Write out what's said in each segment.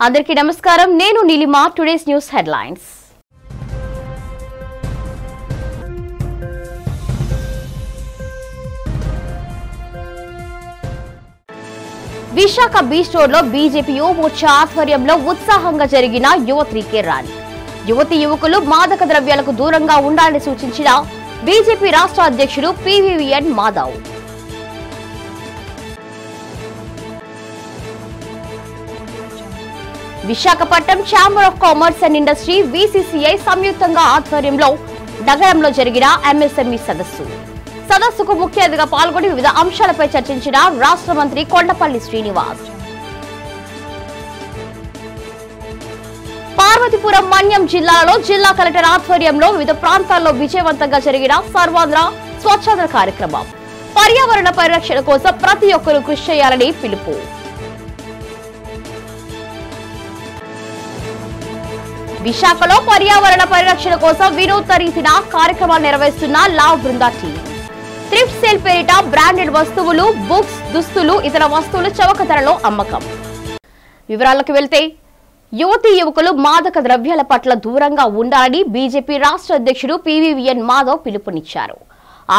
అందరికీ నమస్కారం నేను Neelima today's news headlines Visakha beach road లో బీజేపీ యువ మోర్చా ఆధ్వర్యంలో ఉత్సాహంగా జరిగిన యువత్రీకే ర్యాలీ యువతి యువకులు మాదక ద్రవ్యాలకు దూరంగా ఉండాలని సూచించిన బీజేపీ రాష్ట్ర అధ్యక్షుడు PVVN Madhav Visakhapatnam chamber of commerce and industry VCCI సంయుక్తంగా ఆధ్వర్యంలో నగరంలో జరిగిన ఎంఎస్ఎంఈ సదస్సుకు ముఖ్య అతిథిగా పాల్గొని వివిధ అంశాలపై చర్చించిన రాష్ట్ర మంత్రి కొండపల్లి శ్రీనివాస్ పార్వతీపురం మన్యం జిల్లాలో జిల్లా కలెక్టర్ ఆధ్వర్యంలో వివిధ ప్రాంతాల్లో విజయవంతంగా జరిగిన సర్వాంధ్ర స్వచ్ఛాంధ్ర కార్యక్రమం పర్యావరణ పరిరక్షణ కోసం ప్రతి ఒక్కరూ కృషి చేయాలని పిలుపు విశాఖలో పర్యావరణ పరిరక్షణ కోసం వినూత్న రీతిన కార్యక్రమాలు నిర్వహిస్తున్న లావ్ బృందా టీం థ్రిఫ్ట్ సేల్ పేరిట బ్రాండెడ్ వస్తువులు బుక్స్ దుస్తులు ఇతర వస్తువులు చౌక ధరలో అమ్మకం వివరాలకు వెళ్తే యువతీ యువకులు మాదక ద్రవ్యాల పట్ల దూరంగా ఉండాలని బీజేపీ రాష్ట్ర అధ్యక్షుడు పీవీవీఎన్ మాధవ్ పిలుపునిచ్చారు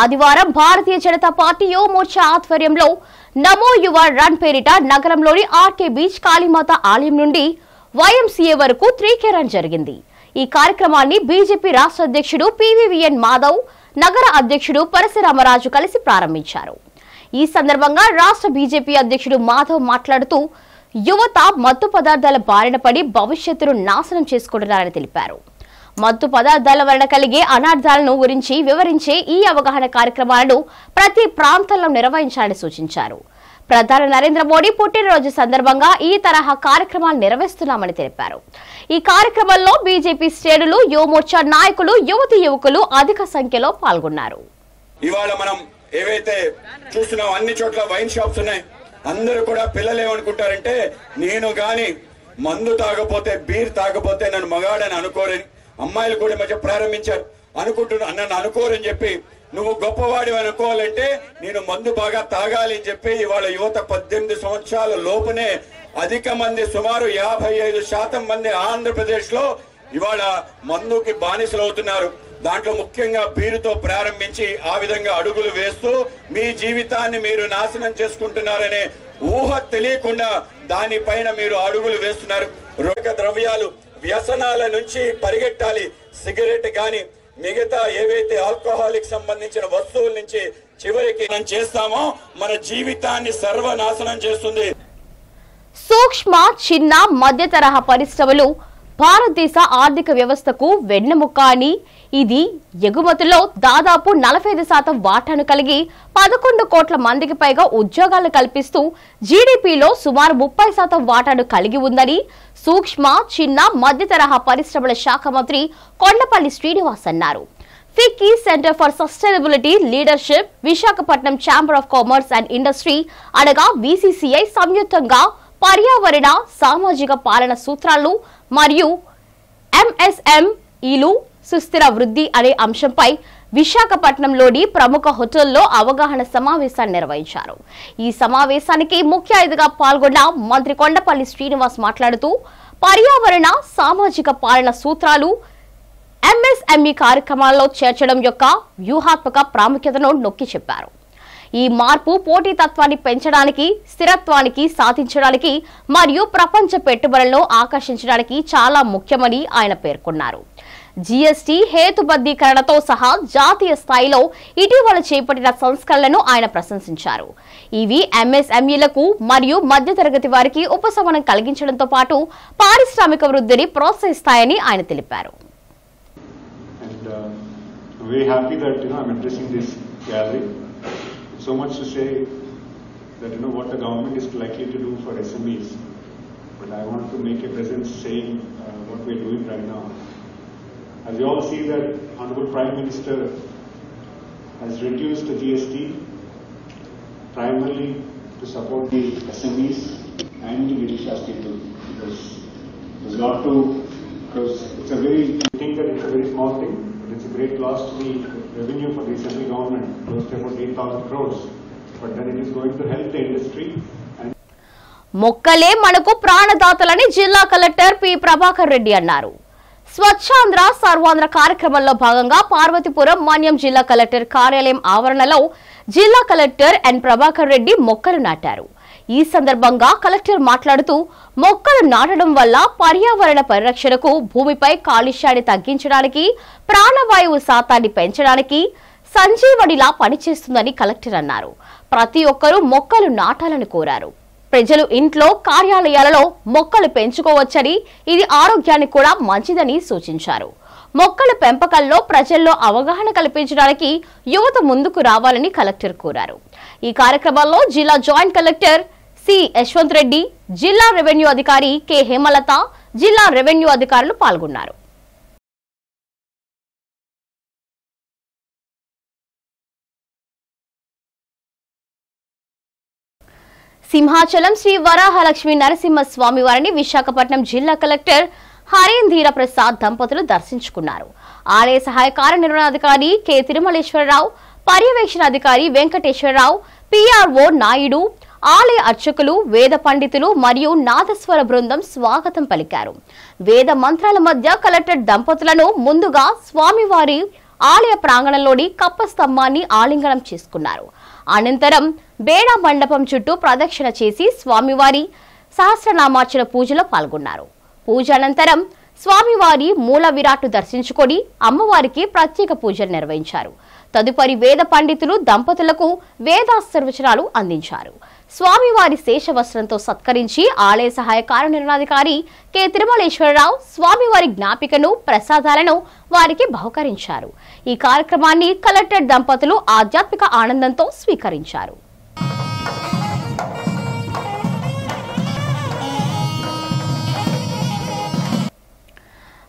ఆదివారం భారతీయ జనతా పార్టీ యువ మోర్చా ఆధ్వర్యంలో నమో యువ రన్ పేరిట నగరంలోని ఆర్కే బీచ్ కాళీమాత ఆలయం నుండి వైఎంసీఏ వరకు 3K రన్ జరిగింది ఈ కార్యక్రమాన్ని బీజేపీ రాష్ట్ర అధ్యక్షుడు పీవీవీఎన్ మాధవ్ నగర అధ్యక్షుడు పరశురామరాజు కలిసి ప్రారంభించారు ఈ సందర్భంగా రాష్ట్ర బీజేపీ అధ్యక్షుడు మాధవ్ మాట్లాడుతూ యువత మత్తు పదార్థాల బారిన పడి భవిష్యత్తును నాశనం చేసుకుంటున్నారని తెలిపారు మత్తు పదార్థాల వలన కలిగే అనార్థాలను గురించి వివరించే ఈ అవగాహన కార్యక్రమాలను ప్రతి ప్రాంతంలో నిర్వహించాలని సూచించారు ప్రధాని నరేంద్ర మోడీ పుట్టినరోజు సందర్భంగా ఈ తరహా కార్యక్రమాలు నిర్వహిస్తున్నామని తెలిపారు ఈ కార్యక్రమంలో బీజేపీ శ్రేణులు యువ మోర్చా నాయకులు యువతీ యువకులు అధిక సంఖ్యలో పాల్గొన్నారు ఇవాళ మనం ఏవైతే చూస్తున్నాం అన్ని చోట్ల వైన్ షాప్స్ ఉన్నాయి అందరూ కూడా పిల్లలు ఏమనుకుంటారంటే నేను గాని మందు తాగపోతే బీర్ తాగపోతే నన్ను మగాడని అనుకోరని అమ్మాయిలు కూడా మధ్య ప్రారంభించారు నన్ను అనుకోరని చెప్పి నువ్వు గొప్పవాడి అనుకోవాలంటే నేను మందు బాగా తాగాలి అని చెప్పి ఇవాళ యువత 18 సంవత్సరాల లోపునే అధిక మంది సుమారు 55% మంది ఆంధ్రప్రదేశ్ లో ఇవాళ మందుకి బానిసలు అవుతున్నారు దాంట్లో ముఖ్యంగా బీరుతో ప్రారంభించి ఆ విధంగా అడుగులు వేస్తూ మీ జీవితాన్ని మీరు నాశనం చేసుకుంటున్నారనే ఊహ తెలియకుండా దానిపైన మీరు అడుగులు వేస్తున్నారు రోగ ద్రవ్యాలు వ్యసనాల నుంచి పరిగెట్టాలి సిగరెట్ గాని మిగతా ఏవైతే ఆల్కహాలిక్ సంబంధించిన వస్తువుల నుంచి చివరికి మనం చేస్తామో మన జీవితాన్ని సర్వనాశనం చేస్తుంది సూక్ష్మ చిన్న మధ్య తరహా పరిశ్రమలు భారతదేశ ఆర్థిక వ్యవస్థకు వెన్నెముక అని ఇది ఎగుమతుల్లో దాదాపు 45% వాటాను కలిగి 11 కోట్ల మందికి పైగా ఉద్యోగాలు కల్పిస్తూ జీడీపీలో సుమారు 30% వాటాను కలిగి ఉందని సూక్ష్మ చిన్న మధ్య తరహా పరిశ్రమల శాఖ మంత్రి కొండపల్లి శ్రీనివాస్ అన్నారు FICCI centre for sustainability leadership Visakhapatnam chamber of commerce and industry అనగా వీసీసీఐ సంయుక్తంగా పర్యావరణ సామాజిక పాలన సూత్రాలు మరియు ఎంఎస్ఎంఈలు సుస్థిర వృద్ధి అనే అంశంపై విశాఖపట్నంలోని ప్రముఖ హోటల్లో అవగాహన సమావేశాన్ని నిర్వహించారు ఈ సమావేశానికి ముఖ్య అతిథిగా పాల్గొన్న మంత్రి కొండపల్లి శ్రీనివాస్ మాట్లాడుతూ పర్యావరణ సామాజిక పాలన సూత్రాలు ఎంఎస్ఎంఈ కార్యక్రమాల్లో చేర్చడం యొక్క వ్యూహాత్మక ప్రాముఖ్యతను నొక్కి చెప్పారు ఈ మార్పు పోటీతత్వాన్ని పెంచడానికి స్థిరత్వానికి సాధించడానికి మరియు ప్రపంచ పెట్టుబడులను ఆకర్షించడానికి చాలా ముఖ్యమని ఆయన పేర్కొన్నారు జీఎస్టీ హేతుబద్ధీకరణతో సహా జాతీయ స్థాయిలో ఇటీవల చేపట్టిన సంస్కరణలను ఆయన ప్రశంసించారు ఇవి ఎంఎస్ఎంఈలకు మరియు మధ్యతరగతి వారికి ఉపశమనం కలిగించడంతో పాటు పారిశ్రామిక వృద్ధిని ప్రోత్సహిస్తాయని ఆయన తెలిపారు So much to say that what the government is likely to do for SMEs, but I want to make a presence saying what we are doing right now. As you all see that Honorable Prime Minister has reduced the GST primarily to support the SMEs and the middle class people because there's a lot to, because it's a very, you think that it's a very small thing, but it's a great loss to the revenue for the central government, close to about 8,000 crores. But then it is going to help the industry. మొక్కలే మనకు ప్రాణదాతలని జిల్లా collector P Prabhakar Reddy అన్నారు. స్వచ్ఛాంధ్ర సర్వాంధ్ర కార్యక్రమంలో భాగంగా పార్వతీపురం మన్యం జిల్లా collector కార్యాలయం ఆవరణలో జిల్లా కలెక్టర్ ఎన్ ప్రభాకర్ రెడ్డి మొక్కలు నాటారు. ఈ సందర్భంగా కలెక్టర్ మాట్లాడుతూ మొక్కలు నాటడం వల్ల పర్యావరణ పరిరక్షణకు, భూమిపై కాలుష్యాన్ని తగ్గించడానికి, ప్రాణవాయువు శాతాన్ని పెంచడానికి సంజీవనిలా పనిచేస్తుందని కలెక్టర్ అన్నారు. ప్రతి ఒక్కరూ మొక్కలు నాటాలని కోరారు. ప్రజలు ఇంట్లో, కార్యాలయాలలో మొక్కలు పెంచుకోవచ్చని, ఇది ఆరోగ్యానికి కూడా మంచిదని సూచించారు. మొక్కల పెంపకంలో ప్రజల్లో అవగాహన కల్పించడానికి యువత ముందుకు రావాలని కలెక్టర్ కోరారు. ఈ కార్యక్రమంలో జిల్లా joint collector C Yashwanth Reddy, జిల్లా రెవెన్యూ అధికారి కె హేమలత, జిల్లా రెవెన్యూ అధికారులు పాల్గొన్నారు. సింహాచలం శ్రీ వరాహలక్ష్మి నరసింహస్వామి వారిని విశాఖపట్నం జిల్లా కలెక్టర్ హరేంద్ర ప్రసాద్ దంపతులు దర్శించుకున్నారు. ఆలయ సహాయ కార్యనిర్వహణాధికారి కె తిరుమలేశ్వరరావు, పర్యవేక్షణ అధికారి వెంకటేశ్వరరావు, పిఆర్ఓ నాయుడు, ఆలయ అర్చకులు, వేద పండితులు మరియు నాదస్వర బృందం స్వాగతం పలికారు. వేద మంత్రాల మధ్య కలెక్టర్ దంపతులను ముందుగా స్వామివారి ఆలయ ప్రాంగణంలోని కప్ప స్తంభాన్ని ఆలింగనం చేసుకున్నారు. అనంతరం బేడా మండపం చుట్టూ ప్రదక్షిణ చేసి స్వామివారి సహస్రనామార్చన పూజలో పాల్గొన్నారు. పూజ అనంతరం స్వామివారి మూల విరాట్ను దర్శించుకొని అమ్మవారికి ప్రత్యేక పూజలు నిర్వహించారు. తదుపరి వేద పండితులు దంపతులకు వేదాశీర్వచనాలు అందించారు. స్వామివారి శేషవస్త్రంతో సత్కరించి ఆలయ సహాయ కార్యనిర్వహణాధికారి కె తిరుమలేశ్వరరావు స్వామివారి జ్ఞాపికను, ప్రసాదాలను వారికి బహుకరించారు. ఈ కార్యక్రమాన్ని కలెక్టర్ దంపతులు ఆధ్యాత్మిక ఆనందంతో స్వీకరించారు.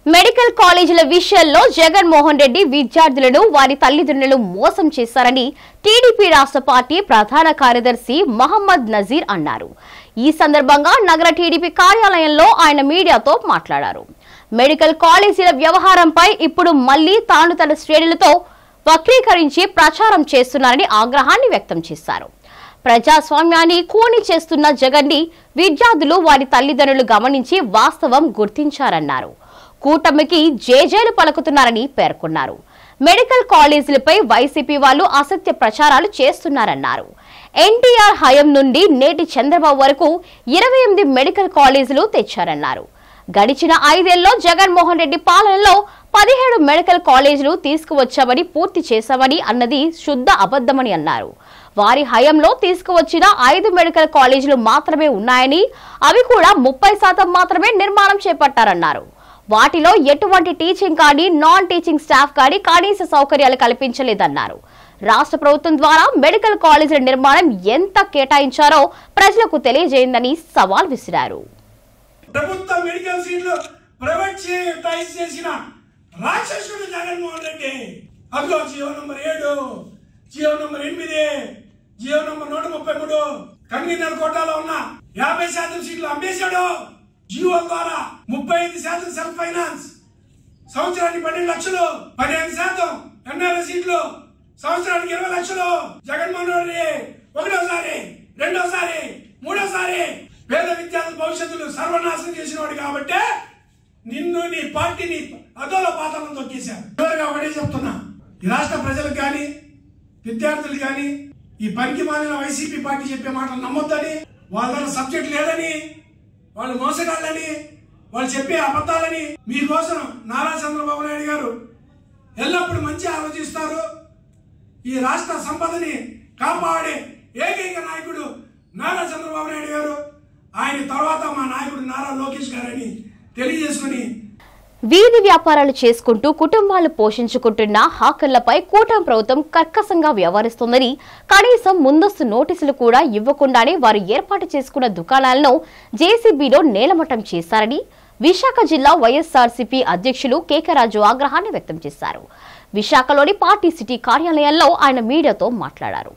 మెడికల్ కాలేజీల విషయంలో జగన్మోహన్ రెడ్డి విద్యార్థులను, వారి తల్లిదండ్రులను మోసం చేశారని టీడీపీ రాష్ట్ర పార్టీ ప్రధాన కార్యదర్శి మహమ్మద్ నజీర్ అన్నారు. ఈ సందర్భంగా నగర టీడీపీ కార్యాలయంలో ఆయన మీడియాతో మాట్లాడారు. మెడికల్ కాలేజీల వ్యవహారంపై ఇప్పుడు మళ్లీ తాను తన శ్రేణులతో వక్రీకరించి ప్రచారం చేస్తున్నారని ఆగ్రహాన్ని వ్యక్తం చేశారు. ప్రజాస్వామ్యాన్ని కూని చేస్తున్న జగన్ని విద్యార్థులు, వారి తల్లిదండ్రులు గమనించి వాస్తవం గుర్తించారన్నారు. కూటమికి జేజేలు పలుకుతున్నారని పేర్కొన్నారు. మెడికల్ కాలేజీలపై వైసీపీ వాళ్ళు అసత్య ప్రచారాలు చేస్తున్నారన్నారు. ఎన్టీఆర్ హయం నుండి నేటి చంద్రబాబు వరకు 28 మెడికల్ కాలేజీలు తెచ్చారన్నారు. గడిచిన 5 ఏళ్లలో జగన్మోహన్ రెడ్డి పాలనలో 17 మెడికల్ కాలేజీలు తీసుకువచ్చామని, పూర్తి చేశామని అన్నది శుద్ధ అబద్ధమని అన్నారు. వారి హయంలో తీసుకువచ్చిన 5 మెడికల్ కాలేజీలు మాత్రమే ఉన్నాయని, అవి కూడా 30% మాత్రమే నిర్మాణం చేపట్టారన్నారు. వాటిలో ఎటువంటి టీచింగ్ కానీ, నాన్ టీచింగ్ స్టాఫ్ కానీ కనీస సౌకర్యాలు కల్పించలేదన్నారు. రాష్ట్ర ప్రభుత్వం ద్వారా మెడికల్ కాలేజీల నిర్మాణం ఎంత కేటాయించారో ప్రజలకు తెలియజేయందని సవాల్ విసిరారు. ప్రభుత్వ మెడికల్ సీట్లు ప్రైవేటైజ్ చేసిన రాక్షసుడు జగన్మోహన్ రెడ్డి. అదిగో GO number 7, GO number 8, GO number 133 convener కోటాలో ఉన్న 50% సీట్లు అమ్మేశాడు. జియో ద్వారా 35% సెల్ఫ్ ఫైనాన్స్, సంవత్సరానికి 12 లక్షలు, 15% ఎన్ఆర్ఐ సీట్లు, సంవత్సరానికి 20 లక్షలు. జగన్మోహన్ రెడ్డి ఒకటోసారి, రెండోసారి, మూడోసారి పేద విద్యార్థుల భవిష్యత్తును సర్వనాశనం చేసిన వాడు కాబట్టి నిన్ను, నీ పార్టీని అదోల పాతాలను తొక్కేశారు. చివరిగా ఒకటే చెప్తున్నా, ఈ రాష్ట్ర ప్రజలకు కానీ, విద్యార్థులు కానీ ఈ పనికి మాలిన వైసీపీ పార్టీ చెప్పే మాటలు నమ్మొద్దని, వాళ్ళ దగ్గర సబ్జెక్ట్ లేదని, వాళ్ళు మోసగాళ్ళని, వాళ్ళు చెప్పే అబద్ధాలని. మీకోసం నారా చంద్రబాబు నాయుడు గారు ఎల్లప్పుడూ మంచి ఆలోచిస్తారు. ఈ రాష్ట్ర సంపదని కాపాడే ఏకైక నాయకుడు నారా చంద్రబాబు నాయుడు గారు. ఆయన తర్వాత మా నాయకుడు నారా లోకేష్ గారని తెలియజేసుకుని, వీధి వ్యాపారాలు చేసుకుంటూ కుటుంబాలు పోషించుకుంటున్న హాకర్లపై కూటమి ప్రభుత్వం కర్కశంగా వ్యవహరిస్తోందని, కనీసం ముందస్తు నోటీసులు కూడా ఇవ్వకుండానే వారు ఏర్పాటు చేసుకున్న దుకాణాలను జేసీబీలో నేలమట్టం చేశారని విశాఖ జిల్లా వైఎస్ఆర్సీపీ అధ్యక్షులు కేకరాజు ఆగ్రహాన్ని వ్యక్తం చేశారు. విశాఖలోని పార్టీ సిటీ కార్యాలయంలో ఆయన మీడియాతో మాట్లాడారు.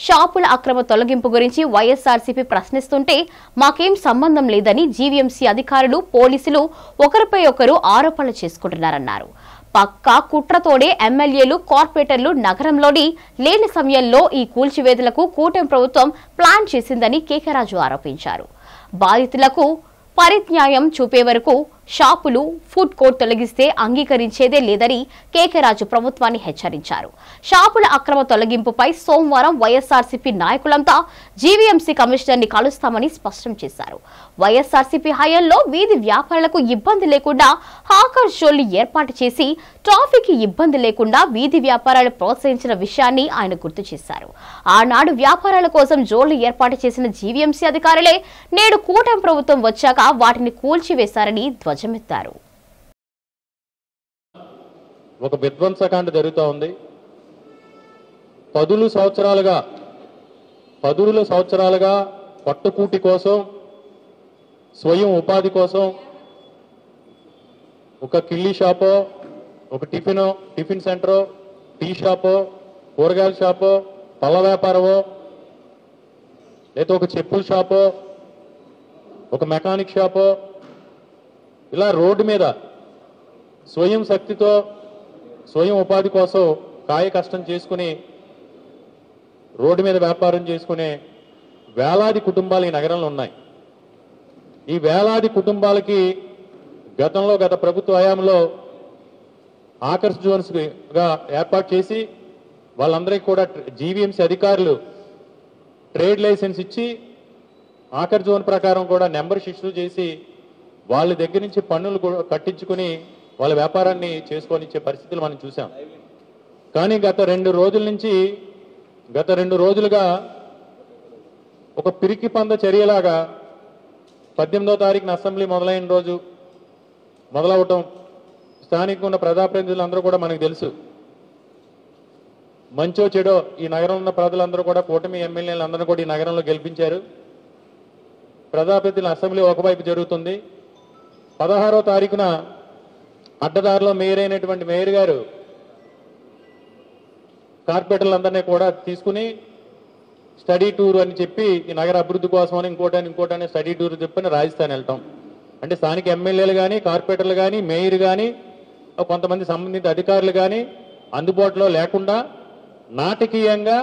షాపుల అక్రమ తొలగింపు గురించి వైఎస్ఆర్సీపీ ప్రశ్నిస్తుంటే మాకేం సంబంధం లేదని జీవీఎంసీ అధికారులు, పోలీసులు ఒకరిపై ఒకరు ఆరోపణలు చేసుకుంటున్నారన్నారు. పక్కా కుట్రతోడే ఎమ్మెల్యేలు, కార్పొరేటర్లు నగరంలోని లేని సమయంలో ఈ కూల్చివేతలకు కూటమి ప్రభుత్వం ప్లాన్ చేసిందని కేకరాజు ఆరోపించారు. బాధితులకు పరిజ్ఞాయం చూపే వరకు షాపులు, ఫుడ్ కోర్ట్ తొలగిస్తే అంగీకరించేదే లేదని కేకేరాజు ప్రభుత్వాన్ని హెచ్చరించారు. షాపుల అక్రమ తొలగింపుపై సోమవారం వైఎస్ఆర్సీపీ నాయకులంతా జీవీఎంసీ కమిషనర్ ని కలుస్తామని స్పష్టం చేశారు. వైఎస్ఆర్సీపీ హయాంలో వీధి వ్యాపారులకు ఇబ్బంది లేకుండా హాకర్ జోన్లు ఏర్పాటు చేసి ట్రాఫిక్ ఇబ్బంది లేకుండా వీధి వ్యాపారాలు ప్రోత్సహించిన విషయాన్ని ఆయన గుర్తు చేశారు. ఆనాడు వ్యాపారాల కోసం జోన్లు ఏర్పాటు చేసిన జీవీఎంసీ అధికారులే నేడు కూటమి ప్రభుత్వం వచ్చాక వాటిని కూల్చివేశారని ధ్వజమెత్తారు. ఒక విధ్వంసకాండ జరుగుతూ ఉంది. పదుల సంవత్సరాలుగా పట్టుకూటి కోసం, స్వయం ఉపాధి కోసం ఒక కిల్లీ షాపో, ఒక టిఫిన్ సెంటరో, టీ షాపో, కూరగాయల షాపో, పళ్ళ వ్యాపారమో, లేదా ఒక చెప్పుల షాపో, ఒక మెకానిక్ షాపో, ఇలా రోడ్డు మీద స్వయం శక్తితో స్వయం ఉపాధి కోసం కాయ కష్టం చేసుకుని రోడ్డు మీద వ్యాపారం చేసుకునే వేలాది కుటుంబాలు ఈ నగరంలో ఉన్నాయి. ఈ వేలాది కుటుంబాలకి గత ప్రభుత్వ హయాంలో ఆకర్ష్ జోన్స్గా ఏర్పాటు చేసి వాళ్ళందరికీ కూడా జీవీఎంసీ అధికారులు ట్రేడ్ లైసెన్స్ ఇచ్చి ఆకర్ష్ జోన్ ప్రకారం కూడా నెంబర్ షిఫ్ట్లు చేసి వాళ్ళ దగ్గర నుంచి పన్నులు కట్టించుకుని వాళ్ళ వ్యాపారాన్ని చేసుకొని ఇచ్చే పరిస్థితులు మనం చూసాం. కానీ గత రెండు రోజులుగా ఒక పిరికి పంద చర్యలాగా 18వ తారీఖున అసెంబ్లీ మొదలవటం స్థానికంగా ఉన్న ప్రజాప్రతినిధులందరూ కూడా మనకు తెలుసు. మంచో చెడో ఈ నగరంలో ఉన్న ప్రజలందరూ కూడా కూటమి ఎమ్మెల్యేలందరూ కూడా ఈ నగరంలో గెలిపించారు. ప్రజాప్రతినిధుల అసెంబ్లీ ఒకవైపు జరుగుతుంది. 16వ తారీఖున అడ్డదారిలో అయినటువంటి మేయర్ గారు కార్పొరేటర్లందరినీ కూడా తీసుకుని స్టడీ టూర్ అని చెప్పి ఈ నగర అభివృద్ధి కోసమని ఇంకోటని స్టడీ టూర్ చెప్పని రాజస్థాన్ వెళ్ళటం. అంటే స్థానిక ఎమ్మెల్యేలు కానీ, కార్పొరేటర్లు కానీ, మేయర్ కానీ, కొంతమంది సంబంధిత అధికారులు కానీ అందుబాటులో లేకుండా నాటకీయంగా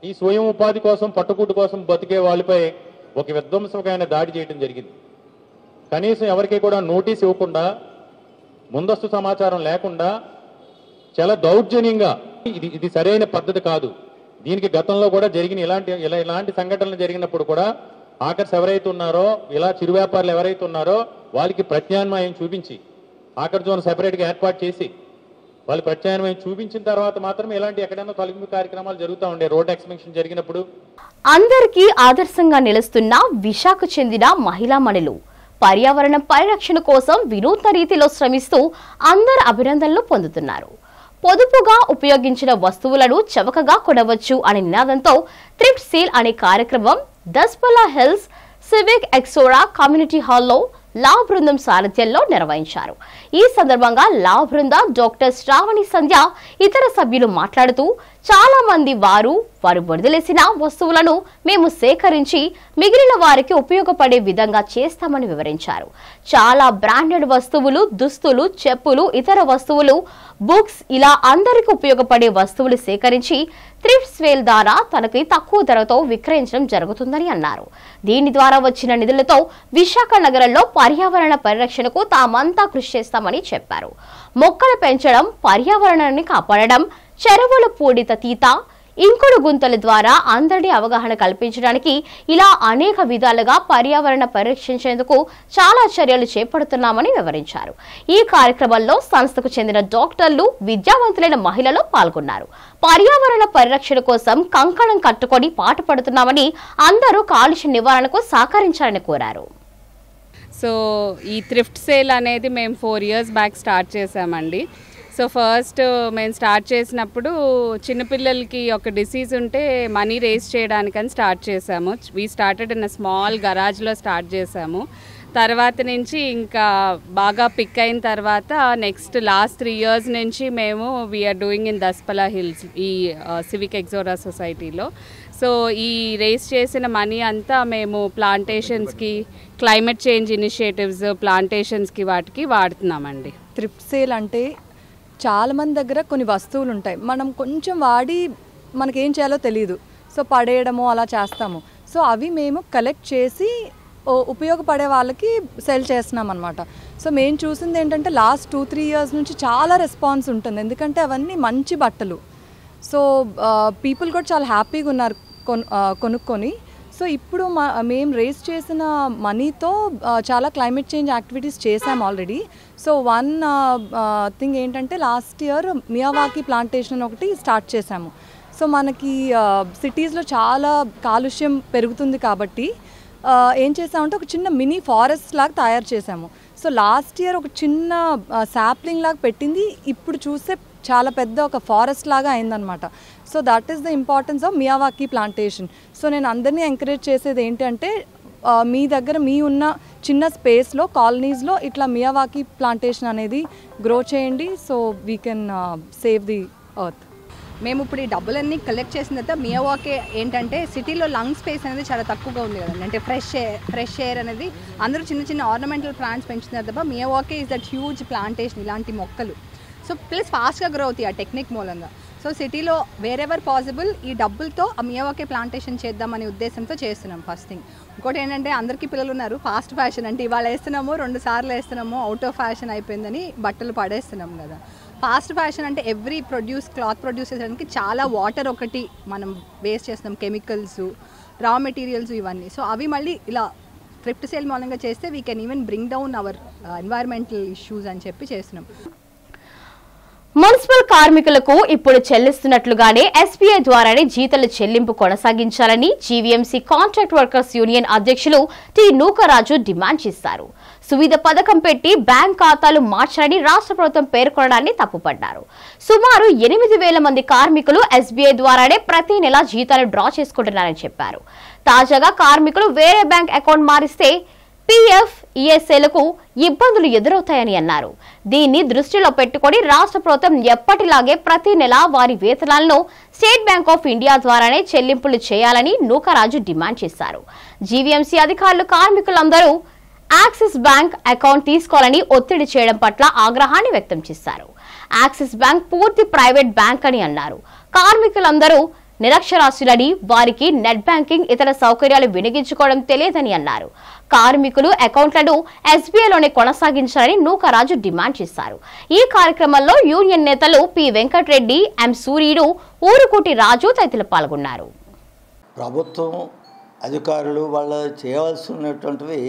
ఈ స్వయం ఉపాధి కోసం, పట్టుకూటు కోసం బతికే వాళ్ళపై ఒక విధ్వంసకమైన దాడి చేయడం జరిగింది. కనీసం ఎవరికి కూడా నోటీస్ ఇవ్వకుండా, ముందస్తు సమాచారం లేకుండా చాలా దౌర్జన్యంగా, ఇది సరైన పద్ధతి కాదు. దీనికి గతంలో కూడా జరిగిన ఇలాంటి సంఘటనలు జరిగినప్పుడు కూడా ఆకర్స్ ఎవరైతే ఉన్నారో, ఇలా చిరు వ్యాపారులు ఎవరైతే ఉన్నారో వాళ్ళకి ప్రత్యామ్నాయం చూపించి ఆకర్ జోన్ సెపరేట్గా ఏర్పాటు చేసి వాళ్ళు ప్రత్యామ్నాయం చూపించిన తర్వాత మాత్రమే ఇలాంటి ఎక్కడైనా తొలగింపు కార్యక్రమాలు జరుగుతూ ఉండే. రోడ్ ఎక్స్పెన్షన్ జరిగినప్పుడు అందరికీ ఆదర్శంగా నిలుస్తున్న విశాఖ చెందిన మహిళా మణులు పర్యావరణ పరిరక్షణ కోసం వినూత్న రీతిలో శ్రమిస్తూ అందరి అభినందనలు పొందుతున్నారు. పొదుపుగా ఉపయోగించిన వస్తువులను చవకగా కొనవచ్చు అనే నినాదంతో థ్రిఫ్ట్ సేల్ అనే కార్యక్రమం దస్పల్లా హిల్స్ సివిక్ ఎక్సోరా కమ్యూనిటీ హాల్లో లా బృందం సారథ్యంలో నిర్వహించారు. ఈ సందర్భంగా లా బృంద డాక్టర్ శ్రావణి సంధ్య ఇతర సభ్యులు మాట్లాడుతూ చాలా మంది వారు వదిలేసిన వస్తువులను మేము సేకరించి మిగిలిన వారికి ఉపయోగపడే విధంగా చేస్తామని వివరించారు. చాలా బ్రాండెడ్ వస్తువులు, దుస్తులు, చెప్పులు, ఇతర వస్తువులు, బుక్స్ ఇలా అందరికీ ఉపయోగపడే వస్తువులు సేకరించి థ్రిఫ్ట్ సేల్ ద్వారా తనకి తక్కువ ధరతో విక్రయించడం జరుగుతుందని అన్నారు. దీని ద్వారా వచ్చిన నిధులతో విశాఖ నగరంలో పర్యావరణ పరిరక్షణకు తామంతా కృషి చేస్తామని చెప్పారు. మొక్కలు పెంచడం, పర్యావరణాన్ని కాపాడడం, చెరువుల పూడిత తీత, ఇంకుడు గుంతల ద్వారా అందరినీ అవగాహన కల్పించడానికి ఇలా అనేక విధాలుగా పర్యావరణ పరిరక్షించేందుకు చాలా చర్యలు చేపడుతున్నామని వివరించారు. ఈ కార్యక్రమంలో సంస్థకు చెందిన డాక్టర్లు, విద్యావంతులైన మహిళలు పాల్గొన్నారు. పర్యావరణ పరిరక్షణ కోసం కంకణం కట్టుకొని పాటుపడుతున్నామని, అందరూ కాలుష్య నివారణకు సహకరించాలని కోరారు. సో ఈ థ్రిఫ్ట్ సేల్ అనేది మేము 4 years బ్యాక్ స్టార్ట్ చేసామండి. సో ఫస్ట్ మేము స్టార్ట్ చేసినప్పుడు చిన్నపిల్లలకి ఒక డిసీజ్ ఉంటే మనీ రేస్ చేయడానికని స్టార్ట్ చేసాము. వీ స్టార్టెడ్ ఇన్ స్మాల్ గరాజ్లో స్టార్ట్ చేసాము. తర్వాత నుంచి ఇంకా బాగా పిక్ అయిన తర్వాత నెక్స్ట్ లాస్ట్ 3 years నుంచి మేము we are doing in Daspalla Hills ఈ సివిక్ ఎక్సోరా సొసైటీలో. సో ఈ రేస్ చేసిన మనీ అంతా మేము ప్లాంటేషన్స్కి, క్లైమేట్ చేంజ్ ఇనిషియేటివ్స్ ప్లాంటేషన్స్కి వాటికి వాడుతున్నామండి. థ్రిఫ్ట్ సేల్ అంటే చాలామంది దగ్గర కొన్ని వస్తువులు ఉంటాయి, మనం కొంచెం వాడి మనకేం చేయాలో తెలియదు, సో పడేయడము అలా చేస్తాము. సో సో అవి మేము కలెక్ట్ చేసి ఉపయోగపడే వాళ్ళకి సెల్ చేస్తున్నాం అనమాట. సో మేము చూసింది ఏంటంటే లాస్ట్ 2-3 years నుంచి చాలా రెస్పాన్స్ ఉంటుంది, ఎందుకంటే అవన్నీ మంచి బట్టలు. సో పీపుల్ కూడా చాలా హ్యాపీగా ఉన్నారు కొనుక్కొని. సో ఇప్పుడు మేము రేస్ చేసిన మనీతో చాలా క్లైమేట్ చేంజ్ యాక్టివిటీస్ చేసాం ఆల్రెడీ. సో వన్ థింగ్ ఏంటంటే లాస్ట్ ఇయర్ మియావాకీ ప్లాంటేషన్ ఒకటి స్టార్ట్ చేసాము. సో మనకి సిటీస్లో చాలా కాలుష్యం పెరుగుతుంది కాబట్టి ఏం చేసామంటే ఒక చిన్న మినీ ఫారెస్ట్ లాగా తయారు చేసాము. సో లాస్ట్ ఇయర్ ఒక చిన్న శాప్లింగ్ లాగా పెట్టింది, ఇప్పుడు చూస్తే చాలా పెద్ద ఒక ఫారెస్ట్ లాగా అయిందనమాట. So that is the importance of Miyawaki plantation. So నేను అందరినీ ఎంకరేజ్ చేసేది ఏంటంటే మీ దగ్గర మీ ఉన్న చిన్న స్పేస్లో కాలనీస్లో ఇట్లా మియావాకీ ప్లాంటేషన్ అనేది గ్రో చేయండి. So we can save the earth. మేము ఇప్పుడు ఈ డబ్బులన్నీ కలెక్ట్ చేసిన తర్వాత మియావాకీ ఏంటంటే సిటీలో లంగ్ స్పేస్ అనేది చాలా తక్కువగా ఉంది కదండి, అంటే ఫ్రెష్ ఎయిర్ అనేది అందరూ చిన్న చిన్న ఆర్నమెంటల్ ప్లాంట్స్ పెంచుతున్నారు తప్ప Miyawaki is that huge plantation, ఇలాంటి మొక్కలు. సో ప్లస్ ఫాస్ట్గా గ్రో అవుతాయి ఆ టెక్నిక్ మూలంగా. సో సిటీలో వేరెవర్ పాసిబుల్ ఈ డబ్బులతో ఆ మియావాకీ ప్లాంటేషన్ చేద్దామనే ఉద్దేశంతో చేస్తున్నాం ఫస్ట్ థింగ్. ఇంకోటి ఏంటంటే అందరికీ పిల్లలు ఉన్నారు, ఫాస్ట్ ఫ్యాషన్ అంటే ఇవాళ వేస్తున్నాము 2 సార్లు వేస్తున్నాము, అవుట్ ఆఫ్ ఫ్యాషన్ అయిపోయిందని బట్టలు పడేస్తున్నాం కదా. ఫాస్ట్ ఫ్యాషన్ అంటే క్లాత్ ప్రొడ్యూస్ చేయడానికి చాలా వాటర్ ఒకటి మనం వేస్ట్ చేస్తున్నాం, కెమికల్స్, రా మెటీరియల్స్ ఇవన్నీ. సో అవి మళ్ళీ ఇలా థ్రిఫ్ట్ సేల్ మూలంగా చేస్తే we can even bring down our environmental issues అని చెప్పి చేస్తున్నాం. మున్సిపల్ కార్మికులకు ఇప్పుడు చెల్లిస్తున్నట్లుగానే ఎస్బీఐ ద్వారానే జీతాల చెల్లింపు కొనసాగించాలని జీవీఎంసీ కాంట్రాక్ట్ వర్కర్స్ యూనియన్ అధ్యక్షులు టి నూకరాజు డిమాండ్ చేశారు. సువిధ పథకం పెట్టి బ్యాంక్ ఖాతాలు మార్చాలని రాష్ట్ర ప్రభుత్వం పేర్కొనడాన్ని తప్పుపడ్డారు. సుమారు 8,000 మంది కార్మికులు ఎస్బీఐ ద్వారానే ప్రతి నెల జీతాలు డ్రా చేసుకుంటున్నారని చెప్పారు. తాజాగా కార్మికులు వేరే బ్యాంక్ అకౌంట్ మారిస్తే పీఎఫ్, ఈఎస్ఐలకు ఇబ్బందులు ఎదురవుతాయని అన్నారు. దీన్ని దృష్టిలో పెట్టుకుని రాష్ట్ర ప్రభుత్వం ఎప్పటిలాగే ప్రతి నెల వారి వేతనాలను స్టేట్ బ్యాంక్ ఆఫ్ ఇండియా ద్వారానే చెల్లింపులు చేయాలని నూకరాజు డిమాండ్ చేశారు. జీవీఎంసీ అధికారులు కార్మికులందరూ యాక్సిస్ బ్యాంక్ అకౌంట్ తీసుకోవాలని ఒత్తిడి చేయడం పట్ల ఆగ్రహాన్ని వ్యక్తం చేశారు. యాక్సిస్ బ్యాంక్ పూర్తి ప్రైవేట్ బ్యాంక్ అని అన్నారు. కార్మికులందరూ నిరక్షరాస్యులని, వారికి నెట్ బ్యాంకింగ్ ఇతర సౌకర్యాలు వినియోగించుకోవడం తెలియదని అన్నారు. కార్మికులు అకౌంట్లను ఎస్బీఐలోనే కొనసాగించాలని నూకరాజు డిమాండ్ చేశారు. ఈ కార్యక్రమంలో యూనియన్ నేతలు పి వెంకటరెడ్డి, ఎం సూర్యుడు, ఊరుకుటి రాజు తదితరులు పాల్గొన్నారు. ప్రభుత్వం అధికారులు వాళ్ళు చేయవలసినటువంటివి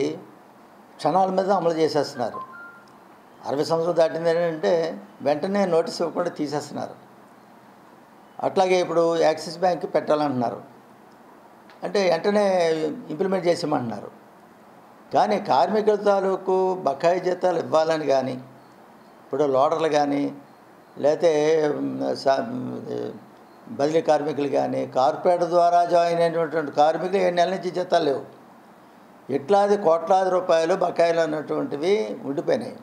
క్షణాల మీద అమలు చేసేస్తున్నారు. 60 సంవత్సరాలు దాటింది ఏంటంటే వెంటనే నోటీస్ ఇవ్వకుండా తీసేస్తున్నారు. అట్లాగే ఇప్పుడు యాక్సిస్ బ్యాంక్ పెట్టాలంటున్నారు, అంటే వెంటనే ఇంప్లిమెంట్ చేసేయమంటున్నారు. కానీ కార్మికుల తాలూకు బకాయి జీతాలు ఇవ్వాలని కానీ, ఇప్పుడు లోడర్లు కానీ, లేకపోతే బదిలీ కార్మికులు కానీ, కార్పొరేట్ ద్వారా జాయిన్ అయినటువంటి కార్మికులు 7 నెలల నుంచి జీతాలు లేవు. ఇట్లాది కోట్లాది రూపాయలు బకాయిలు అన్నటువంటివి ఉండిపోయినాయి.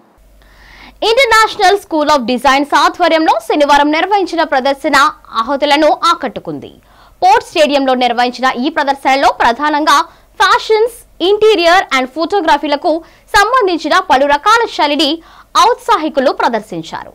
ఇంటర్నేషనల్ స్కూల్ ఆఫ్ డిజైన్స్ ఆధ్వర్యంలో శనివారం నిర్వహించిన ప్రదర్శన ఆహుతులను ఆకట్టుకుంది. పోర్ట్ స్టేడియంలో నిర్వహించిన ఈ ప్రదర్శనలో ప్రధానంగా ఫ్యాషన్స్, ఇంటీరియర్ అండ్ ఫోటోగ్రఫీలకు సంబంధించిన పలు రకాల శైలిని ఔత్సాహికులు ప్రదర్శించారు.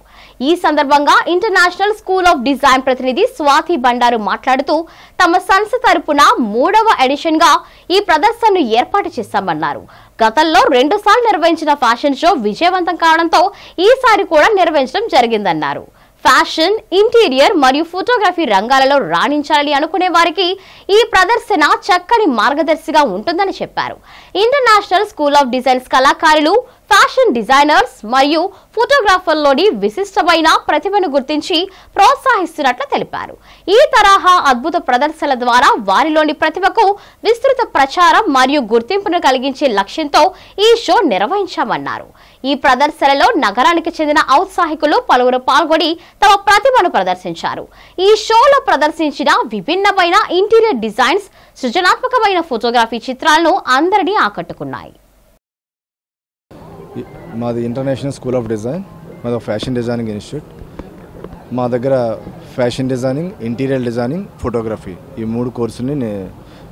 ఈ సందర్భంగా ఇంటర్నేషనల్ స్కూల్ ఆఫ్ డిజైన్ ప్రతినిధి స్వాతి బండారు మాట్లాడుతూ తమ సంస్థ తరపున 3వ ఎడిషన్ గా ఈ ప్రదర్శనను ఏర్పాటు చేశామన్నారు. గతంలో 2 సార్లు నిర్వహించిన ఫ్యాషన్ షో విజయవంతం కావడంతో ఈసారి కూడా నిర్వహించడం జరిగిందన్నారు. ఫ్యాషన్, ఇంటీరియర్ మరియు ఫోటోగ్రఫీ రంగాలలో రాణించాలని అనుకునే వారికి ఈ ప్రదర్శన చక్కని మార్గదర్శిగా ఉంటుందని చెప్పారు. ఇంటర్నేషనల్ స్కూల్ ఆఫ్ డిజైన్స్ కళాకారులు, ఫ్యాషన్ డిజైనర్స్ మరియు ఫోటోగ్రాఫర్లోని విశిష్టమైన ప్రతిభను గుర్తించి ప్రోత్సహిస్తున్నట్లు తెలిపారు. ఈ తరహా అద్భుత ప్రదర్శనల ద్వారా వారిలోని ప్రతిభకు విస్తృత ప్రచారం మరియు గుర్తింపును కలిగించే లక్ష్యంతో ఈ షో నిర్వహించామన్నారు. ఈ ప్రదర్శనలో నగరానికి చెందిన ఔత్సాహికులు పలువురు పాల్గొని తమ ప్రతిభను ప్రదర్శించారు. ఈ షోలో ప్రదర్శించిన విభిన్నమైన ఇంటీరియర్ డిజైన్స్, సృజనాత్మకమైన ఫోటోగ్రఫీ చిత్రాలను అందరినీ ఆకట్టుకున్నాయి. మాది ఇంటర్నేషనల్ స్కూల్ ఆఫ్ డిజైన్, మాది ఫ్యాషన్ డిజైనింగ్ ఇన్స్టిట్యూట్. మా దగ్గర fashion designing, interior designing, photography ఈ 3 కోర్సుని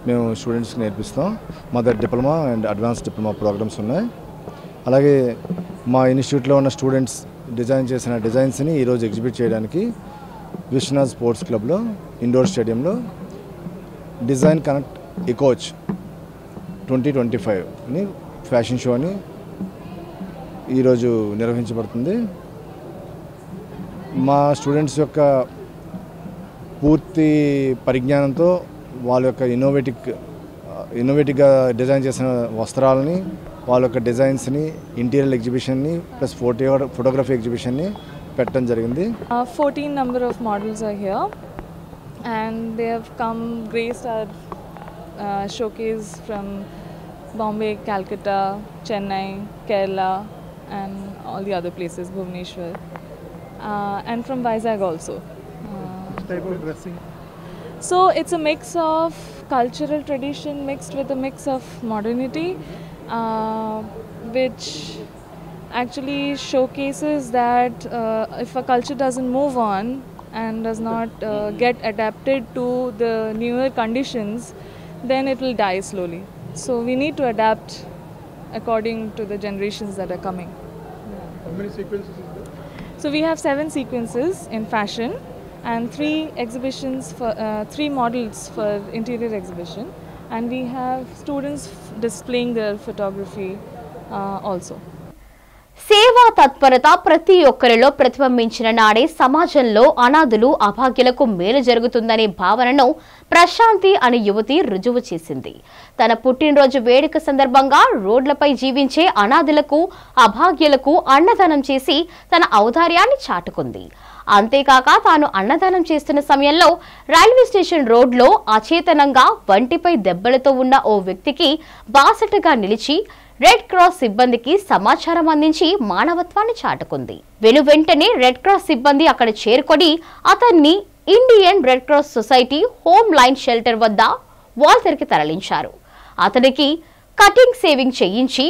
మేము స్టూడెంట్స్కి నేర్పిస్తాం. మా దగ్గర diploma and advance diploma programmes ఉన్నాయి. అలాగే మా ఇన్స్టిట్యూట్లో ఉన్న స్టూడెంట్స్ డిజైన్ చేసిన డిజైన్స్ని ఈరోజు ఎగ్జిబిట్ చేయడానికి విశ్వనాథ్ స్పోర్ట్స్ క్లబ్లో ఇండోర్ స్టేడియంలో డిజైన్ కనెక్ట్ ఎకోచ్ 2025ని ఫ్యాషన్ షోని ఈరోజు నిర్వహించబడుతుంది. మా స్టూడెంట్స్ యొక్క పూర్తి పరిజ్ఞానంతో వాళ్ళ యొక్క ఇన్నోవేటివ్గా డిజైన్ చేసిన వస్త్రాలని, వాళ్ళ యొక్క డిజైన్స్ని, ఇంటీరియర్ ఎగ్జిబిషన్ని ప్లస్ ఫోటోగ్రఫీ ఎగ్జిబిషన్ని పెట్టడం జరిగింది. 14 number of models are here and they have come graced our showcase from Bombay, Calcutta, Chennai, Kerala and all the other places, Bhubaneswar, and from Vizag also. Type of dressing? So it's a mix of cultural tradition mixed with a mix of modernity, which actually showcases that if a culture doesn't move on and does not get adapted to the newer conditions, then it will die slowly. So we need to adapt according to the generations that are coming. How many sequences is there? So we have 7 sequences in fashion and 3 exhibitions for 3 models for interior exhibition, and we have students displaying their photography also. సేవా తత్పరత ప్రతి ఒక్కరిలో ప్రతిబింబించిన నాడే సమాజంలో అనాథులు అభాగ్యులకు మేలు జరుగుతుందనే భావనను ప్రశాంతి అనే యువతి రుజువు చేసింది. తన పుట్టినరోజు వేడుక సందర్భంగా రోడ్లపై జీవించే అనాథులకు అభాగ్యులకు అన్నదానం చేసి తన ఔదార్యాన్ని చాటుకుంది. అంతేకాక తాను అన్నదానం చేస్తున్న సమయంలో రైల్వే స్టేషన్ రోడ్లో అచేతనంగా వంటిపై దెబ్బలతో ఉన్న ఓ వ్యక్తికి బాసటగా నిలిచి రెడ్ క్రాస్ సిబ్బందికి సమాచారం అందించి మానవత్వాన్ని చాటుకుంది. వెనువెంటనే రెడ్ క్రాస్ సిబ్బంది అక్కడ చేరుకొని అతన్ని Indian red cross society home line shelter వద్ద వాల్తెరికి తరలించారు. అతనికి కటింగ్ సేవింగ్ చేయించి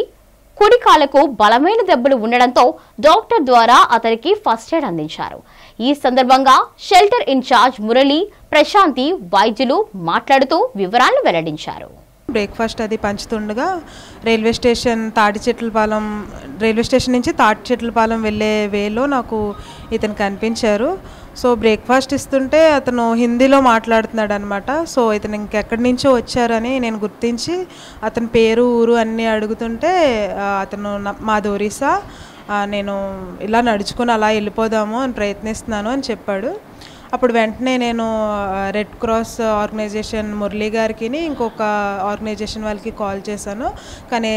కుడి కాలకు బలమైన దెబ్బలు ఉండడంతో డాక్టర్ ద్వారా అతనికి ఫస్ట్ ఎయిడ్ అందించారు. ఈ సందర్భంగా షెల్టర్ ఇన్ఛార్జ్ మురళి, ప్రశాంతి వైద్యులు మాట్లాడుతూ వివరాలను వెల్లడించారు. బ్రేక్ఫాస్ట్ అది పంచుతుండగా రైల్వే స్టేషన్ నుంచి తాటిచెట్లపాలెం వెళ్ళే వేలో నాకు ఇతను కనిపించారు. సో బ్రేక్ఫాస్ట్ ఇస్తుంటే అతను హిందీలో మాట్లాడుతున్నాడు అనమాట. సో ఇతను ఇంకెక్కడి నుంచో వచ్చారని నేను గుర్తించి అతని పేరు ఊరు అన్నీ అడుగుతుంటే అతను మాది ఒరిస్సా, నేను ఇలా నడుచుకుని అలా వెళ్ళిపోదాము అని ప్రయత్నిస్తున్నాను అని చెప్పాడు. అప్పుడు వెంటనే నేను రెడ్ క్రాస్ ఆర్గనైజేషన్ మురళీ గారికి ఇంకొక ఆర్గనైజేషన్ వాళ్ళకి కాల్ చేశాను. కానీ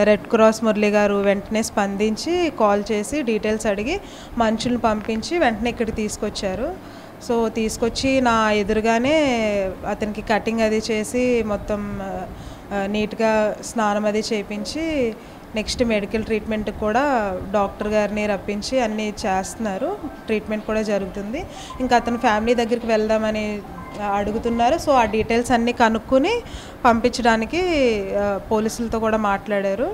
రెడ్ క్రాస్ మురళీ గారు వెంటనే స్పందించి కాల్ చేసి డీటెయిల్స్ అడిగి మనుషులను పంపించి వెంటనే ఇక్కడికి తీసుకొచ్చారు. సో తీసుకొచ్చి నా ఎదురుగానే అతనికి కటింగ్ అది చేసి మొత్తం నీట్గా స్నానం అది చేయించి నెక్స్ట్ మెడికల్ ట్రీట్మెంట్ కూడా డాక్టర్ గారిని రప్పించి అన్నీ చేస్తున్నారు. ట్రీట్మెంట్ కూడా జరుగుతుంది. ఇంకా అతను ఫ్యామిలీ దగ్గరికి వెళ్దామని అడుగుతున్నారు. సో ఆ డీటెయిల్స్ అన్నీ కనుక్కొని పంపించడానికి పోలీసులతో కూడా మాట్లాడారు.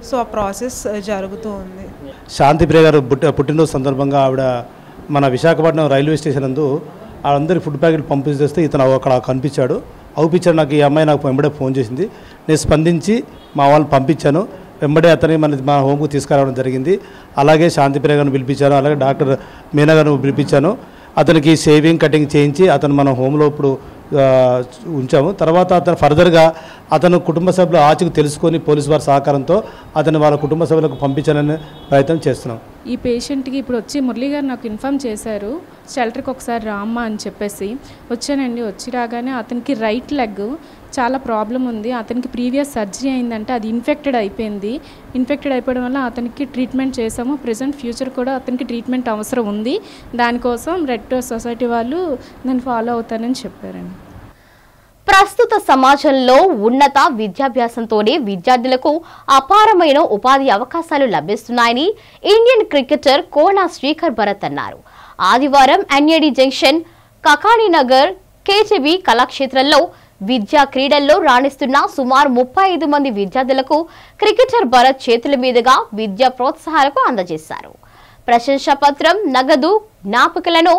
సో ఆ ప్రాసెస్ జరుగుతూ ఉంది. శాంతిప్రియ గారు పుట్టినరోజు సందర్భంగా ఆవిడ మన విశాఖపట్నం రైల్వే స్టేషన్ నందు అందరికి ఫుడ్ ప్యాకెట్ పంపిస్తే ఇతను అక్కడ కనిపించాడు. అవుపించాడు. నాకు ఈ అమ్మాయి నాకు వెంబడే ఫోన్ చేసింది. నేను స్పందించి మా వాళ్ళని పంపించాను. వెంబడే అతని మా హోమ్కు తీసుకురావడం జరిగింది. అలాగే శాంతిప్రియ గారిని పిలిపించాను. అలాగే డాక్టర్ మీనా గారిని పిలిపించాను. అతనికి షేవింగ్ కటింగ్ చేయించి అతను మన హోమ్లో ఇప్పుడు ఉంచాము. తర్వాత అతను ఫర్దర్గా అతను కుటుంబ సభ్యులు ఆచూకు తెలుసుకొని పోలీసు వారి సహకారంతో అతను వాళ్ళ కుటుంబ సభ్యులకు పంపించాలనే ప్రయత్నం చేస్తున్నాం. ఈ పేషెంట్కి ఇప్పుడు వచ్చి మురళీ గారు నాకు ఇన్ఫామ్ చేశారు, షెల్టర్కి ఒకసారి రామ్మా అని చెప్పేసి వచ్చానండి. వచ్చి రాగానే అతనికి రైట్ లెగ్ చాలా ప్రాబ్లం ఉంది. అతనికి ప్రీవియస్ సర్జరీ అయిందంటే అది ఇన్ఫెక్టెడ్ అయిపోయింది. ఇన్ఫెక్టెడ్ అయిపోవడం వల్ల అతనికి ట్రీట్మెంట్ చేసాము. ప్రెజెంట్ ఫ్యూచర్ కూడా అతనికి ట్రీట్మెంట్ అవసరం ఉంది. దానికోసం రెడ్ క్రాస్ సొసైటీ వాళ్ళు నేను ఫాలో అవుతానని చెప్పారండి. ప్రస్తుత సమాజంలో ఉన్నత విద్యాభ్యాసంతోనే విద్యార్థులకు అపారమైన ఉపాధి అవకాశాలు లభిస్తున్నాయని ఇండియన్ క్రికెటర్ కోనా శ్రీకర్ భరత్ అన్నారు. ఆదివారం ఎన్ఏడి జంక్షన్, కకానీనగర్, కేజీబీ కళాక్షేత్రంలో విద్యా క్రీడల్లో రాణిస్తున్న సుమారు 35 మంది విద్యార్థులకు క్రికెటర్ భరత్ చేతుల మీదుగా విద్యా ప్రోత్సాహాలకు అందజేశారు. ప్రశంసా పత్రం, నగదు, జ్ఞాపికలను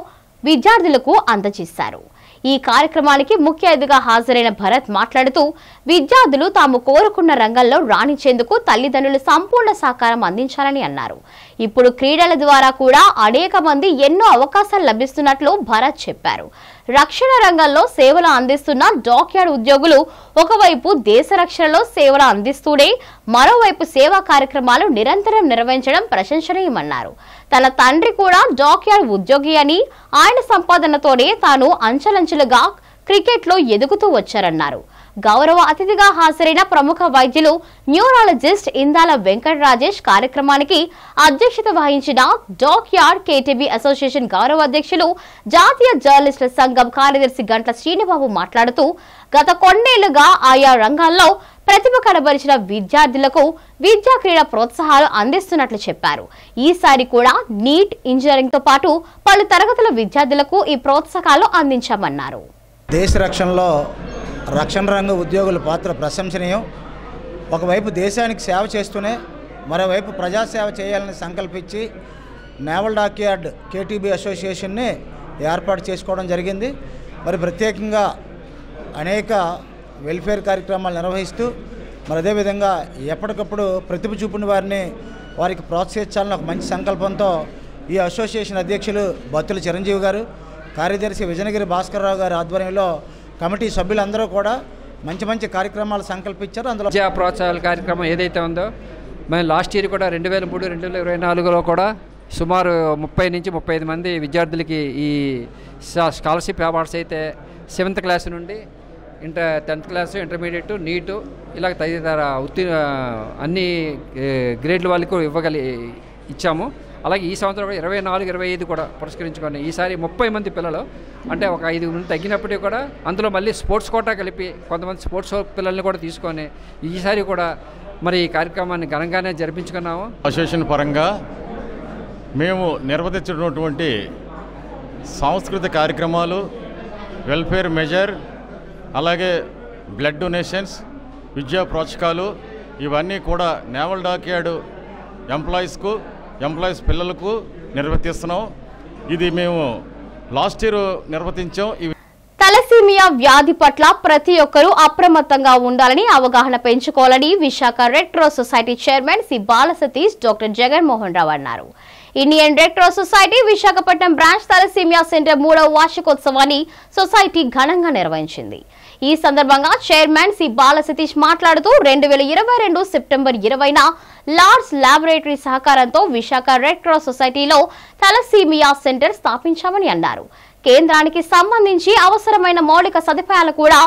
విద్యార్థులకు అందజేశారు. ఈ కార్యక్రమానికి ముఖ్య అతిథిగా హాజరైన భరత్ మాట్లాడుతూ విద్యార్థులు తాము కోరుకున్న రంగంలో రాణించేందుకు తల్లిదండ్రులు సంపూర్ణ సహకారం అందించాలని అన్నారు. ఇప్పుడు క్రీడల ద్వారా కూడా అనేక మంది ఎన్నో అవకాశాలు లభిస్తున్నట్లు భరత్ చెప్పారు. రక్షణ రంగంలో సేవలు అందిస్తున్న డాక్యార్డ్ ఉద్యోగులు ఒకవైపు దేశ రక్షణలో సేవలు అందిస్తూనే మరోవైపు సేవా కార్యక్రమాలు నిరంతరం నిర్వహించడం ప్రశంసనీయమన్నారు. తన తండ్రి కూడా డాక్యార్డ్ ఉద్యోగి అని, ఆయన సంపాదనతోనే తాను అంచెలంచెలుగా క్రికెట్లో ఎదుగుతూ వచ్చారన్నారు. గౌరవ అతిథిగా హాజరైన ప్రముఖ వైద్యులు న్యూరాలజిస్ట్ ఇందాల వెంకట రాజేష్ కార్యక్రమానికి అధ్యక్షత వహించిన డాక్యార్డ్ కేటీబీ అసోసియేషన్ గౌరవ అధ్యక్షులు జాతీయ జర్నలిస్టుల సంఘం కార్యదర్శి గంట్ల శ్రీనిబాబు మాట్లాడుతూ గత కొన్నేళ్లుగా ఆయా రంగాల్లో ప్రతిభ కనబరిచిన విద్యార్థులకు విద్యా క్రీడా ప్రోత్సాహాలు అందిస్తున్నట్లు చెప్పారు. ఈసారి కూడా నీట్, ఇంజనీరింగ్ తో పాటు పలు తరగతుల విద్యార్థులకు ఈ ప్రోత్సాహాలు అందించామన్నారు. దేశ రక్షణలో రక్షణ రంగ ఉద్యోగుల పాత్ర ప్రశంసనీయం. ఒకవైపు దేశానికి సేవ చేస్తూనే మరోవైపు ప్రజాసేవ చేయాలని సంకల్పించి నేవల్ డాక్యార్డ్ కేటీబీ అసోసియేషన్ని ఏర్పాటు చేసుకోవడం జరిగింది. మరి ప్రత్యేకంగా అనేక వెల్ఫేర్ కార్యక్రమాలు నిర్వహిస్తూ మరి అదేవిధంగా ఎప్పటికప్పుడు ప్రతిభ చూపిన వారిని వారికి ప్రోత్సహించాలని ఒక మంచి సంకల్పంతో ఈ అసోసియేషన్ అధ్యక్షులు బత్తుల చిరంజీవి గారు, కార్యదర్శి విజయనగిరి భాస్కర్రావు గారి ఆధ్వర్యంలో కమిటీ సభ్యులందరూ కూడా మంచి మంచి కార్యక్రమాలు సంకల్పించారు. అందులో విద్యా ప్రోత్సాహాల కార్యక్రమం ఏదైతే ఉందో మేము లాస్ట్ ఇయర్ కూడా 2003-2024లో కూడా సుమారు 30 నుంచి 35 మంది విద్యార్థులకి ఈ స్కాలర్షిప్ అవార్డ్స్ అయితే 7th క్లాస్ నుండి 10th క్లాసు, ఇంటర్మీడియట్, నీటు ఇలా తదితర అన్ని గ్రేడ్ల వాళ్ళకు ఇచ్చాము. అలాగే ఈ సంవత్సరం కూడా 24-25 కూడా పురస్కరించుకొని ఈసారి 30 మంది పిల్లలు, అంటే ఒక 5 మంది తగ్గినప్పటికీ కూడా అందులో మళ్ళీ స్పోర్ట్స్ కోటా కలిపి కొంతమంది స్పోర్ట్స్ పిల్లల్ని కూడా తీసుకొని ఈసారి కూడా మరి ఈ కార్యక్రమాన్ని ఘనంగానే జరిపించుకున్నాము. అసోసియేషన్ పరంగా మేము నిర్వహించినటువంటి సాంస్కృతిక కార్యక్రమాలు, వెల్ఫేర్ మెజర్, అలాగే బ్లడ్ డొనేషన్స్, విద్యా ప్రోత్సాహాలు ఇవన్నీ కూడా నేవల్ డాక్యార్డ్ ఎంప్లాయీస్ పిల్లలకు నిర్వర్తిస్తున్నాం. ఇది మేము లాస్ట్ ఇయర్ నిర్వర్తించాం. తలసీమియా వ్యాధి పట్ల ప్రతి ఒక్కరూ అప్రమత్తంగా ఉండాలని, అవగాహన పెంచుకోవాలని Visakha red cross society chairman C Balasatish doctor Jaganmohan Rao అన్నారు. Indian red cross society Visakhapatnam branch thalassemia centre 3వ వార్షికోత్సవాన్ని సొసైటీ ఘనంగా నిర్వహించింది. ఈ సందర్భంగా చైర్మన్ సి బాలసతీష్ మాట్లాడుతూ 2022 సెప్టెంబర్ 20న లార్డ్స్ ల్యాబొరేటరీ సహకారంతో విశాఖ రెడ్ క్రాస్ సొసైటీలో తలసీమియా సెంటర్ స్థాపించామని అన్నారు. కేంద్రానికి సంబంధించి అవసరమైన మౌలిక సదుపాయాలు కూడా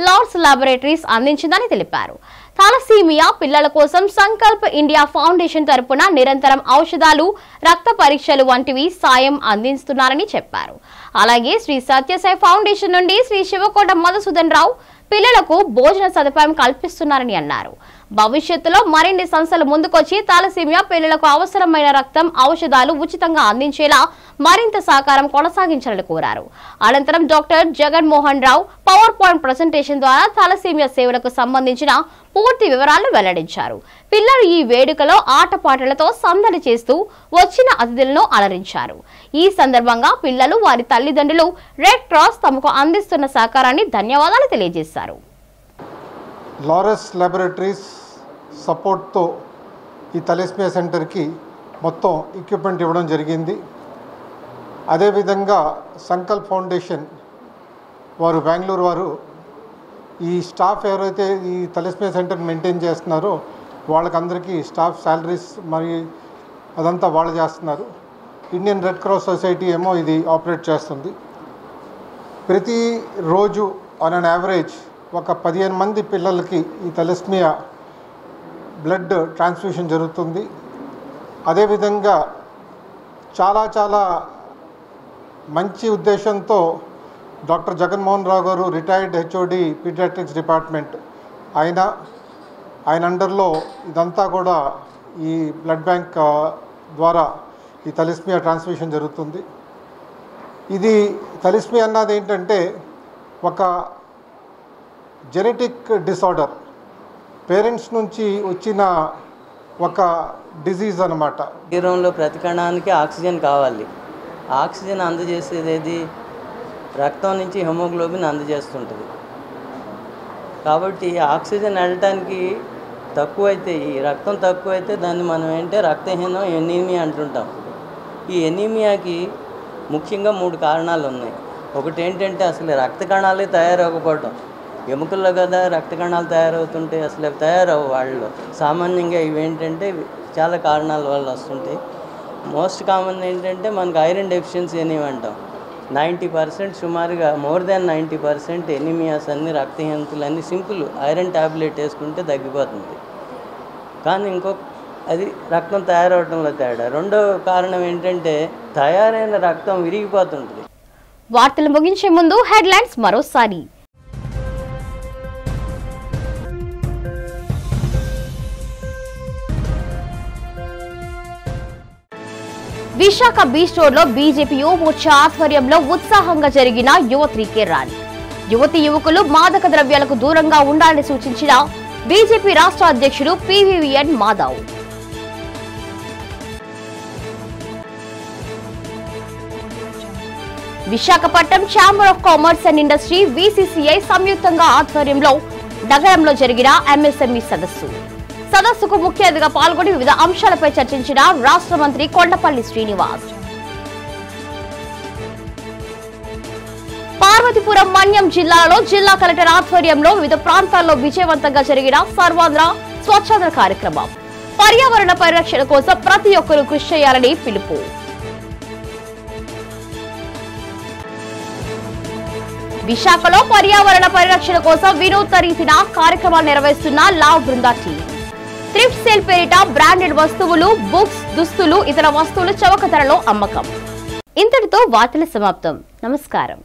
లార్డ్స్ ల్యాబొరేటరీస్ అందించిందని తెలిపారు. తలసీమియా పిల్లల కోసం సంకల్ప్ ఇండియా ఫౌండేషన్ తరపున నిరంతరం ఔషధాలు, రక్త పరీక్షలు వంటివి సాయం అందిస్తున్నారని చెప్పారు. అలాగే శ్రీ సత్యసాయి ఫౌండేషన్ నుండి శ్రీ శివకోట మధుసూదన్ రావు పిల్లలకు భోజన సదుపాయం కల్పిస్తున్నారని అన్నారు. భవిష్యత్తులో మరిన్ని సంస్థలు ముందుకొచ్చి తలసీమియా పిల్లలకు అవసరమైన రక్తం, ఔషధాలు ఉచితంగా అందించేలా మరింత సహకారం కొనసాగించాలని కోరారు. అనంతరం డాక్టర్ జగన్మోహన్ రావు పవర్ పాయింట్ ప్రెజెంటేషన్ ద్వారా తలసీమియా సేవలకు సంబంధించిన పూర్తి వివరాలను వెల్లడించారు. పిల్లలు ఈ వేడుకలో ఆటపాటలతో సందడి చేస్తూ వచ్చిన అతిథులను అలరించారు. ఈ సందర్భంగా పిల్లలు, వారి తల్లిదండ్రులు రెడ్ క్రాస్ తమకు అందిస్తున్న సహకారాన్ని ధన్యవాదాలు తెలియజేశారు. లారెస్ ల్యాబొరేటరీస్ సపోర్ట్తో ఈ తలసీమియా సెంటర్కి మొత్తం ఎక్విప్మెంట్ ఇవ్వడం జరిగింది. అదేవిధంగా సంకల్ప్ ఫౌండేషన్ వారు బెంగళూరు వారు ఈ స్టాఫ్ ఎవరైతే ఈ తలసీమియా సెంటర్ మెయింటైన్ చేస్తున్నారో వాళ్ళకందరికీ స్టాఫ్ శాలరీస్ మరి అదంతా వాళ్ళు చేస్తున్నారు. ఇండియన్ రెడ్ క్రాస్ సొసైటీ ఏమో ఇది ఆపరేట్ చేస్తుంది. ప్రతిరోజు ఆన్ అన్ యావరేజ్ ఒక 15 మంది పిల్లలకి ఈ తలసీమియా బ్లడ్ ట్రాన్స్ఫ్యూషన్ జరుగుతుంది. అదేవిధంగా చాలా మంచి ఉద్దేశంతో డాక్టర్ జగన్మోహన్ రావు గారు రిటైర్డ్ హెచ్ఓడి పీడియాట్రిక్స్ డిపార్ట్మెంట్ ఆయన అండర్లో ఇదంతా కూడా ఈ బ్లడ్ బ్యాంక్ ద్వారా ఈ తలసీమియా ట్రాన్స్ఫ్యూషన్ జరుగుతుంది. ఇది తలసీమియా అన్నది ఏంటంటే ఒక జెనెటిక్ డిసార్డర్, పేరెంట్స్ నుంచి వచ్చిన ఒక డిజీజ్ అన్నమాట. శరీరంలో ప్రతి కణానికి ఆక్సిజన్ కావాలి. ఆక్సిజన్ అందజేసేది రక్తం నుంచి హెమోగ్లోబిన్ అందజేస్తుంటుంది. కాబట్టి ఆక్సిజన్ వెళ్ళటానికి తక్కువైతే, ఈ రక్తం తక్కువైతే దాన్ని మనం రక్తహీనం ఎనీమియా అంటుంటాం. ఈ ఎనీమియాకి ముఖ్యంగా 3 కారణాలు ఉన్నాయి. ఒకటి ఏంటంటే అసలు రక్త కణాలే తయారవ్వకపోవటం. ఎముకల్లో కదా రక్త కణాలు తయారవుతుంటే అసలు తయారవు వాళ్ళలో. సామాన్యంగా ఇవేంటంటే చాలా కారణాల వల్ల వస్తుంటాయి. మోస్ట్ కామన్ ఏంటంటే మనకు ఐరన్ డెఫిషియన్సీ అనేవి అంటాం. 90% సుమారుగా మోర్ దాన్ 90% ఎనీమియాస్ అన్ని రక్తహీనతలన్నీ సింపుల్ ఐరన్ ట్యాబ్లెట్ వేసుకుంటే తగ్గిపోతుంది. కానీ అది రక్తం తయారవడంలో తేడా. రెండో కారణం ఏంటంటే తయారైన రక్తం విరిగిపోతుంటుంది. వార్తలు ముగించే ముందు హెడ్లైన్స్ మరోసారి. విశాఖ బీచ్ రోడ్ లో బీజేపీ యువ మోర్చా ఆధ్వర్యంలో ఉత్సాహంగా జరిగిన యువత్రీ ర్యాలీ. యువతి యువకులు మాదక ద్రవ్యాలకు దూరంగా ఉండాలని సూచించిన బీజేపీ రాష్ట్ర అధ్యక్షుడు PVVN Madhav. Visakhapatnam chamber of commerce and industry VCCI సంయుక్తంగా ఆధ్వర్యంలో నగరంలో జరిగిన ఎంఎస్ఎంఈ సదస్సుకు ముఖ్య అతిథిగా పాల్గొని వివిధ అంశాలపై చర్చించిన రాష్ట్ర మంత్రి కొండపల్లి శ్రీనివాస్. పార్వతీపురం మన్యం జిల్లాలో జిల్లా కలెక్టర్ ఆధ్వర్యంలో వివిధ ప్రాంతాల్లో విజయవంతంగా జరిగిన సర్వాంధ్ర స్వచ్ఛాంధ్ర కార్యక్రమం. పర్యావరణ పరిరక్షణ కోసం ప్రతి ఒక్కరూ కృషి చేయాలని పిలుపు. విశాఖలో పర్యావరణ పరిరక్షణ కోసం వినూత్న రీతిన కార్యక్రమాలు నిర్వహిస్తున్న లావ్ బృందా టీం. థ్రిఫ్ట్ సేల్ పేరిట బ్రాండెడ్ వస్తువులు, బుక్స్, దుస్తులు, ఇతర వస్తువులు చౌక ధరలో అమ్మకం. ఇంతటితో వార్తల సమాప్తం. నమస్కారం.